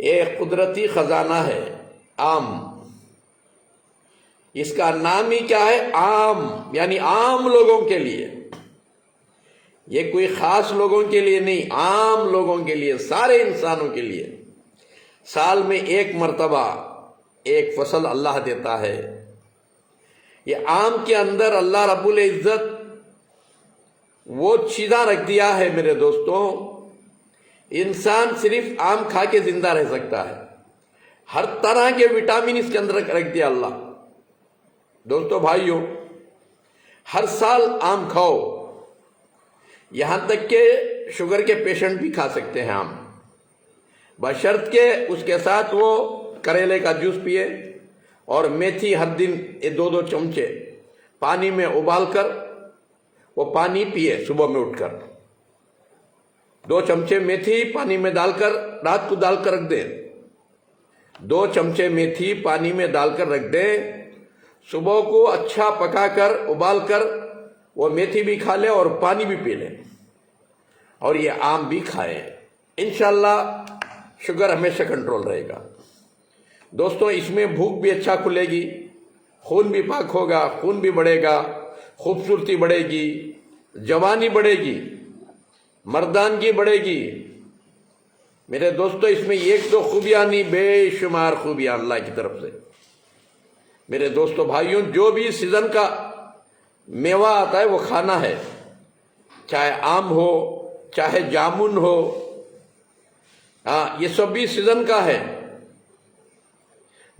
ایک قدرتی خزانہ ہے آم، اس کا نام ہی کیا ہے؟ عام، یعنی عام لوگوں کے لیے، یہ کوئی خاص لوگوں کے لیے نہیں، عام لوگوں کے لیے، سارے انسانوں کے لیے سال میں ایک مرتبہ ایک فصل اللہ دیتا ہے۔ یہ آم کے اندر اللہ رب العزت وہ چیزاں رکھ دیا ہے میرے دوستوں، انسان صرف آم کھا کے زندہ رہ سکتا ہے، ہر طرح کے وٹامن اس کے اندر رکھ دیا اللہ۔ دوستو بھائیوں، ہر سال آم کھاؤ، یہاں تک کہ شوگر کے پیشنٹ بھی کھا سکتے ہیں آم، بشرط کہ اس کے ساتھ وہ کریلے کا جوس پیے، اور میتھی ہر دن 2 چمچے پانی میں ابال کر وہ پانی پیے، صبح میں اٹھ کر 2 چمچے میتھی پانی میں ڈال کر رات کو ڈال کر رکھ دیں، 2 چمچے میتھی پانی میں ڈال کر رکھ دیں، صبح کو اچھا پکا کر ابال کر وہ میتھی بھی کھا لے اور پانی بھی پی لے، اور یہ آم بھی کھائیں، انشاءاللہ شوگر ہمیشہ کنٹرول رہے گا۔ دوستوں، اس میں بھوک بھی اچھا کھلے گی، خون بھی پاک ہوگا، خون بھی بڑھے گا، خوبصورتی بڑھے گی، جوانی بڑھے گی، مردانگی بڑھے گی۔ میرے دوستو، اس میں 1-2 خوبیاں نہیں، بے شمار خوبیاں اللہ کی طرف سے۔ میرے دوستو بھائیوں، جو بھی سیزن کا میوہ آتا ہے وہ کھانا ہے، چاہے آم ہو، چاہے جامن ہو، یہ سب بھی سیزن کا ہے۔